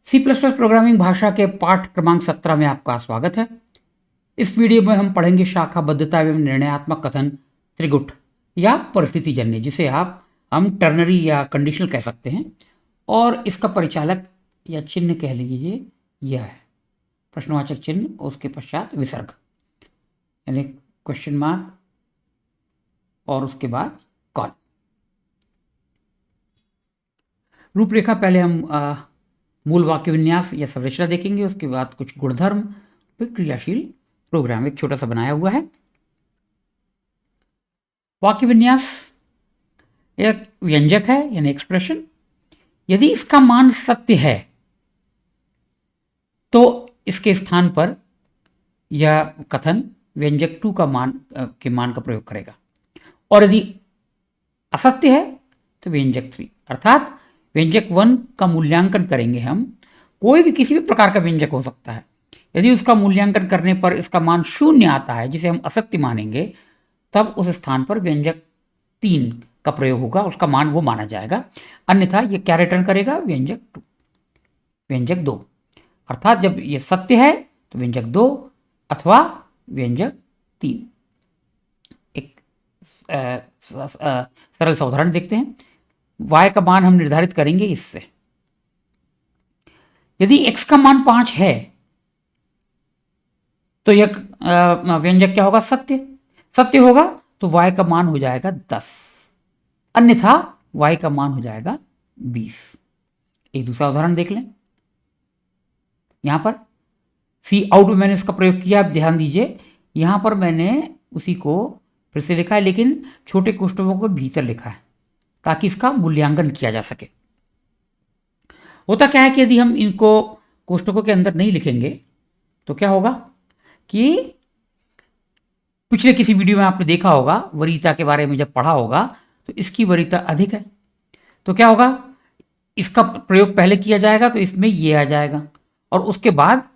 C plus plus programming भाषा के पाठ क्रमांक 17 में आपका स्वागत है। इस वीडियो में हम पढ़ेंगे शाखाबद्धता एवं निर्णयात्मक कथन त्रिगुट या परिस्थितिजन्य, जिसे हम टर्नरी या कंडीशनल कह सकते हैं। और इसका परिचालक या चिन्ह कह लीजिए यह है प्रश्नवाचक चिन्ह और उसके पश्चात विसर्ग, यानी क्वेश्चन मार्क और उसके बाद कॉल। रूपरेखा पहले हम मूल वाक्य विन्यास या संरचना देखेंगे, उसके बाद कुछ गुणधर्म, फिर क्रियाशील प्रोग्राम एक छोटा सा बनाया हुआ है। वाक्य विन्यास एक व्यंजक है यानी एक्सप्रेशन। यदि इसका मान सत्य है तो इसके स्थान पर यह कथन व्यंजक 2 का मान का प्रयोग करेगा, और यदि असत्य है तो व्यंजक 3, अर्थात व्यंजक 1 का मूल्यांकन करेंगे हम। कोई भी किसी भी प्रकार का व्यंजक हो सकता है। यदि उसका मूल्यांकन करने पर इसका मान 0 आता है, जिसे हम असत्य मानेंगे, तब उस स्थान पर व्यंजक 3 का प्रयोग होगा, उसका मान वो माना जाएगा। अन्यथा ये क्या रिटर्न करेगा? व्यंजक 2। अर्थात जब ये सत्य है तो व्यंजक 2 अथवा व्यंजक 3। एक सरल सा उदाहरण देखते हैं। y का मान हम निर्धारित करेंगे इससे। यदि x का मान 5 है तो यह व्यंजक क्या होगा? सत्य होगा, तो y का मान हो जाएगा 10, अन्यथा y का मान हो जाएगा 20। एक दूसरा उदाहरण देख लें। यहां पर सी आउट में मैंने इसका प्रयोग किया। आप ध्यान दीजिए, यहां पर मैंने उसी को फिर से लिखा है, लेकिन छोटे कोष्ठकों के भीतर लिखा है ताकि इसका मूल्यांकन किया जा सके। होता क्या है कि यदि हम इनको कोष्ठकों के अंदर नहीं लिखेंगे तो क्या होगा कि पिछले किसी वीडियो में आपने देखा होगा, वरीयता के बारे में जब पढ़ा होगा, तो इसकी वरीयता अधिक है, तो क्या होगा? इसका प्रयोग पहले किया जाएगा तो इसमें ये आ जाएगा, और उसके बाद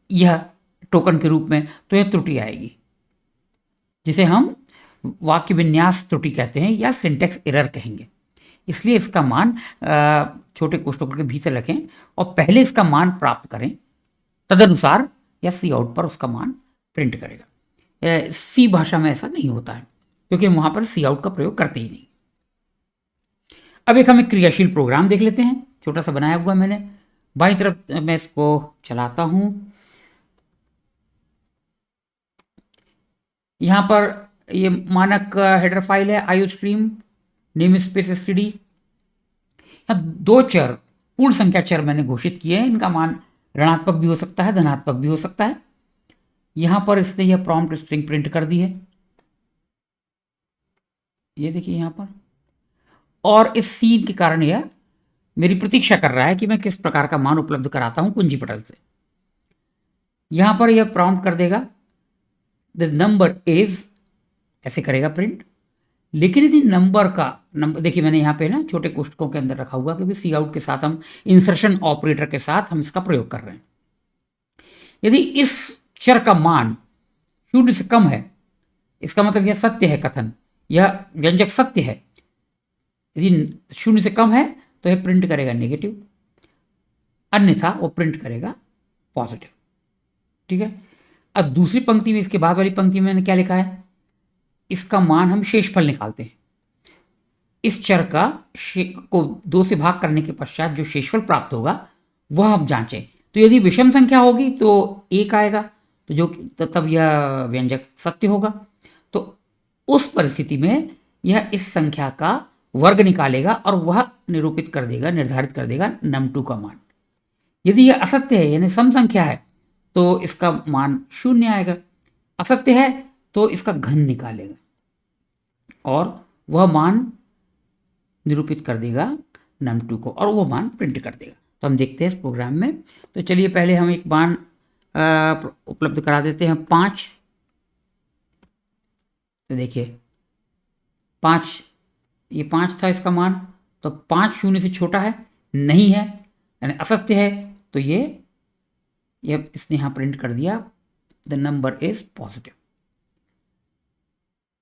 यह टोकन के रूप में, तो यह त्रुटि आएगी, जिसे हम वाक्य विन्यास त्रुटि कहते हैं या सिंटेक्स एरर कहेंगे। इसलिए इसका मान छोटे कोष्ठकों के भीतर रखें और पहले इसका मान प्राप्त करें, तदनुसार या सी आउट पर उसका मान प्रिंट करेगा। सी भाषा में ऐसा नहीं होता है, क्योंकि वहां पर सी आउट का प्रयोग करते ही नहीं। अब हम एक क्रियाशील प्रोग्राम देख लेते हैं, छोटा सा बनाया हुआ मैंने। बाईं तरफ मैं इसको चलाता हूं। यहां पर ये मानक हेडर फाइल है IOStream नेम स्पेस std। यहां 2 चर, पूर्ण संख्या चर मैंने घोषित किए हैं। इनका मान ऋणात्मक भी हो सकता है, धनात्मक भी हो सकता है। यहां पर इसने यह प्रॉम्प्ट स्ट्रिंग प्रिंट कर दी है, ये देखिए यहां पर। और इस सीन के कारण यह मेरी प्रतीक्षा कर रहा है कि मैं किस प्रकार का मान उपलब्ध कराता हूं कुंजी पटल से। यहां पर यह प्रॉम्प्ट कर देगा द नंबर इज, ऐसे करेगा प्रिंट। लेकिन यदि नंबर देखिए, मैंने यहाँ पे ना छोटे कोष्ठकों के अंदर रखा हुआ, क्योंकि सी आउट के साथ हम इंसर्शन ऑपरेटर के साथ हम इसका प्रयोग कर रहे हैं। यदि इस चर का मान 0 से कम है, इसका मतलब यह सत्य है, कथन यह व्यंजक सत्य है। यदि 0 से कम है तो यह प्रिंट करेगा नेगेटिव, अन्यथा वो प्रिंट करेगा पॉजिटिव। ठीक है। अब दूसरी पंक्ति में, इसके बाद वाली पंक्ति में मैंने क्या लिखा है? इसका मान हम शेषफल निकालते हैं। इस चर को 2 से भाग करने के पश्चात जो शेषफल प्राप्त होगा वह हम जांचें। तो यदि विषम संख्या होगी तो 1 आएगा, तो तब यह व्यंजक सत्य होगा। तो उस परिस्थिति में यह इस संख्या का वर्ग निकालेगा और वह निरूपित कर देगा, निर्धारित कर देगा num2 का मान। यदि यह असत्य है यानी सम संख्या है तो इसका मान 0 आएगा। असत्य है तो इसका घन निकालेगा और वह मान निरूपित कर देगा num2 को, और वो मान प्रिंट कर देगा। तो हम देखते हैं इस प्रोग्राम में। तो चलिए पहले हम एक मान उपलब्ध करा देते हैं 5। तो देखिए 5, ये 5 था इसका मान, तो 5 0 से छोटा है, नहीं है, यानी असत्य है, तो ये इसने यहाँ प्रिंट कर दिया द नंबर इज पॉजिटिव।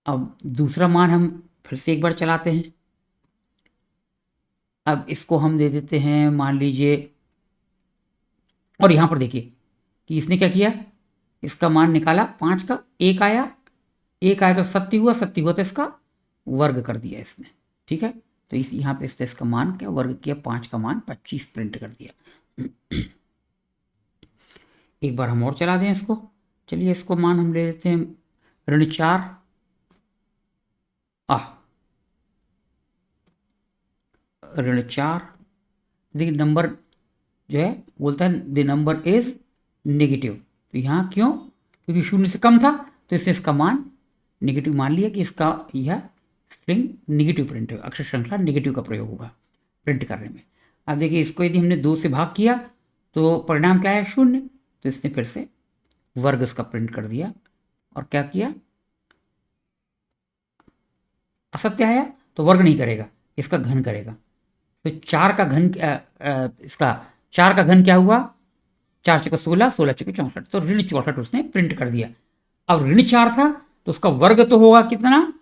अब दूसरा मान हम फिर से एक बार चलाते हैं। अब इसको हम दे देते हैं, मान लीजिए और यहाँ पर देखिए कि इसने क्या किया, इसका मान निकाला 5 का, 1 आया, 1 आया तो 70 हुआ तो इसका वर्ग कर दिया इसने। ठीक है, तो इस यहाँ पे इसका मान क्या वर्ग किया, 5 का मान 25 प्रिंट कर दिया। एक बार हम और चला दें इसको। चलिए इसको मान हम ले लेते हैं ऋण 4 ऋण 4। देखिए नंबर जो है बोलता है द नंबर इज नेगेटिव। तो यहाँ क्यों, क्योंकि 0 से कम था तो इसने इसका मान नेगेटिव मान लिया कि इसका यह स्ट्रिंग नेगेटिव प्रिंट है, अक्षर श्रृंखला नेगेटिव का प्रयोग होगा प्रिंट करने में। अब देखिए इसको यदि हमने 2 से भाग किया तो परिणाम क्या है, 0। तो इसने फिर से वर्ग इसका प्रिंट कर दिया और क्या किया, असत्य आया तो वर्ग नहीं करेगा, इसका घन करेगा। तो 4 का घन इसका 4 का घन क्या हुआ, 4 × 16, 16 × 64, तो ऋण 64 उसने प्रिंट कर दिया। अब ऋण 4 था तो उसका वर्ग तो होगा कितना,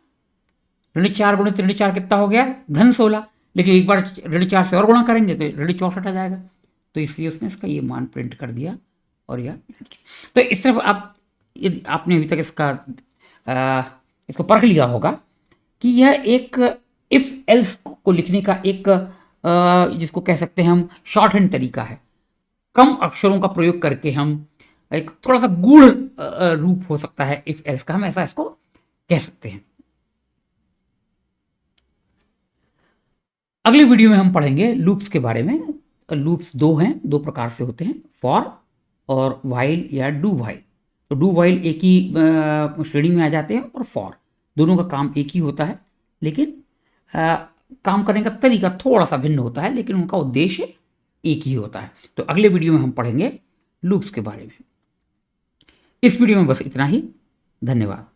ऋण 4 गुणित ऋण 4 कितना हो गया, घन 16। लेकिन एक बार ऋण 4 से और गुणा करेंगे तो ऋण 64 आ जाएगा। तो इसलिए उसने इसका ये मान प्रिंट कर दिया और यह। तो इस तरफ आप यदि आपने अभी तक इसको परख लिया होगा कि यह एक इफ एल्स को लिखने का एक जिसको कह सकते हैं हम शॉर्ट हैंड तरीका है। कम अक्षरों का प्रयोग करके हम एक थोड़ा सा गूढ़ रूप हो सकता है इफ एल्स का, हम ऐसा इसको कह सकते हैं। अगले वीडियो में हम पढ़ेंगे लूप्स के बारे में। लूप्स 2 हैं, 2 प्रकार से होते हैं, फॉर और व्हाइल या डू व्हाइल। तो डू व्हाइल एक ही श्रेणी में आ जाते हैं और फॉर, दोनों का काम एक ही होता है, लेकिन काम करने का तरीका थोड़ा सा भिन्न होता है, लेकिन उनका उद्देश्य एक ही होता है। तो अगले वीडियो में हम पढ़ेंगे लूप्स के बारे में। इस वीडियो में बस इतना ही। धन्यवाद।